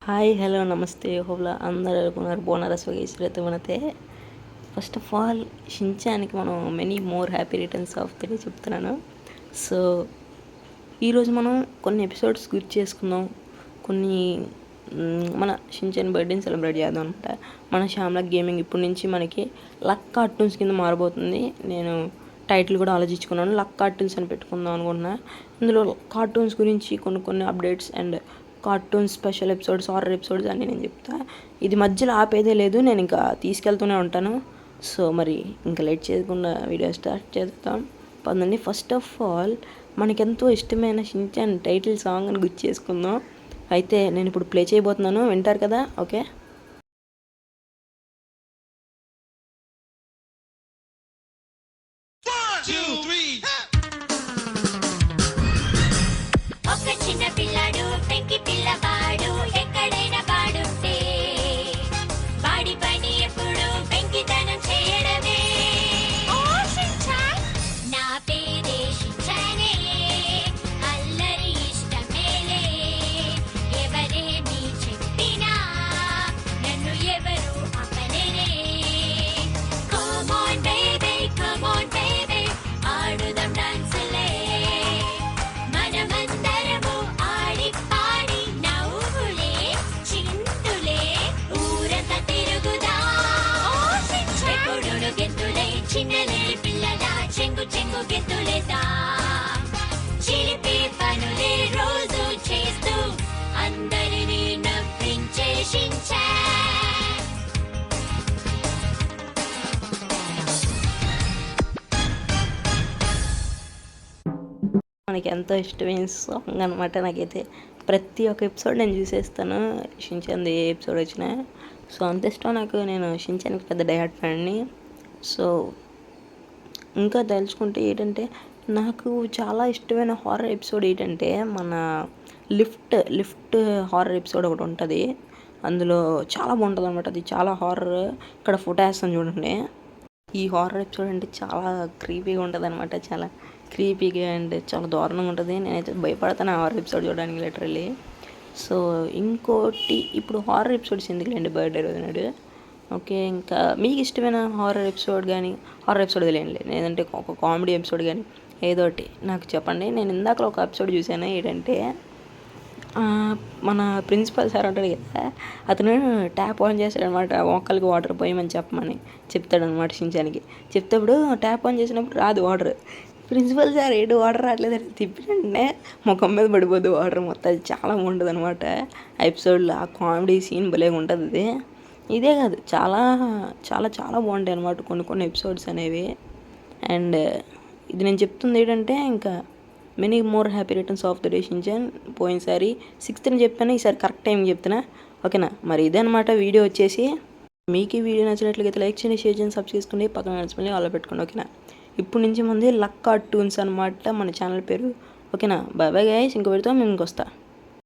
Hi hello ನಮಸ್ತೆ ಹೋಗ್ಲ అందరూ అనుకున్నారు బోనరస్ వగేసిరైతే మనతే ఫస్ట్ ఆఫ్ ఆల్ షించానికి మనం many more happy returns of the day చెప్తున్నాను. సో ఈరోజు మనం కొన్ని ఎపిసోడ్స్ గుర్తు చేసుకుందాం, కొన్ని మన షించాన్ బర్త్డేని సెలబ్రేట్ చేద్దాం అనమాట. మన శ్యామ్లక్ గేమింగ్ ఇప్పటి నుంచి మనకి లక్ కార్టూన్స్ కింద మారబోతుంది. నేను టైటిల్ కూడా ఆలోచించుకున్నాను, లక్ కార్టూన్స్ అని పెట్టుకుందాం అనుకుంటున్నా. ఇందులో కార్టూన్స్ గురించి కొన్ని updates and cartoon special episodes, horror episodes అన్నీ నేను చెప్తా. ఇది మధ్యలో ఆపేదే లేదు, నేను ఇంకా తీసుకెళ్తూనే ఉంటాను. సో మరి ఇంకా లేట్ చేయకుండా వీడియో స్టార్ట్ చేద్దాం పదండి. ఫస్ట్ ఆఫ్ ఆల్ మనకెంతో ఇష్టమైన షించాన్ టైటిల్ సాంగ్ అని గుర్తు చేసుకుందాం. అయితే నేను ఇప్పుడు ప్లే చేయబోతున్నాను, వింటారు కదా? ఓకే. మనకి ఎంతో ఇష్టమైన సాంగ్ అనమాట. నాకైతే ప్రతి ఒక్క ఎపిసోడ్ నేను చూసేస్తాను, షించాన్ ఏ ఎపిసోడ్ వచ్చినా. సో అంత ఇష్టం నాకు, నేను షించాన్కి పెద్ద డైహార్డ్ ఫ్యాన్ని. సో ఇంకా తెలుసుకుంటే ఏంటంటే, నాకు చాలా ఇష్టమైన హారర్ ఎపిసోడ్ ఏంటంటే మన లిఫ్ట్ హారర్ ఎపిసోడ్ ఒకటి ఉంటుంది. అందులో చాలా బాగుంటుంది అనమాట. అది చాలా హారర్. ఇక్కడ ఫోటో వేస్తాను చూడండి. ఈ హారర్ ఎపిసోడ్ అంటే చాలా క్రీపీగా ఉంటుంది అనమాట, చాలా క్రీపీగా అండ్ చాలా దారుణంగా ఉంటుంది. నేనైతే భయపడతాను ఆ హారర్ ఎపిసోడ్ చూడడానికి లిటరల్లీ. సో ఇంకోటి, ఇప్పుడు హారర్ ఎపిసోడ్స్ ఎందుకులేండి బర్త్డే రోజు నాడు. ఓకే, ఇంకా మీకు ఇష్టమైన హారర్ ఎపిసోడ్ కానీ, హారర్ ఎపిసోడ్ తెలియండి, లేదంటే ఒక కామెడీ ఎపిసోడ్ కానీ ఏదో ఒకటి నాకు చెప్పండి. నేను ఇందాక ఒక ఎపిసోడ్ చూసాను, ఏంటంటే మన ప్రిన్సిపల్ సార్ ఉంటాడు కదా, అతను ట్యాప్ ఆన్ చేస్తాడనమాట, మొక్కలకి వాటర్ పోయమని చెప్తాడనమాట షించాన్కి. చెప్తేప్పుడు ట్యాప్ ఆన్ చేసినప్పుడు రాదు వాటర్. ప్రిన్సిపల్ సార్ ఏంటి వాటర్ రావట్లేదని తిప్పినంటే ముఖం మీద పడిపోద్ది వాటర్ మొత్తం. అది చాలా బాగుంటుంది అనమాట ఆ ఎపిసోడ్లో. ఆ కామెడీ సీన్ భలే ఉంటుంది. అది ఇదే కాదు, చాలా చాలా చాలా బాగుంటాయి అనమాట కొన్ని ఎపిసోడ్స్ అనేవి. అండ్ ఇది నేను చెప్తుంది ఏంటంటే, ఇంకా many more happy returns of the day Shinchan. పోయినసారి 6th చెప్పాను, ఈసారి కరెక్ట్ టైం చెప్తున్నా. ఓకేనా? మరి ఇదే అనమాట వీడియో వచ్చేసి. మీకు ఈ వీడియో నచ్చినట్లయితే లైక్ చేయండి, షేర్ చేయండి, సబ్స్క్రైబ్ చేసుకోండి, పక్కన నడుచుకొని ఆలో పెట్టుకోండి. ఓకేనా? ఇప్పుడు నుంచి మంది లక్ కార్టూన్స్ అనమాట మన ఛానల్ పేరు. ఓకేనా? బాయ్ బాయ్ గైస్, ఇంకో పెడతాం మేము ఇంకొస్తా.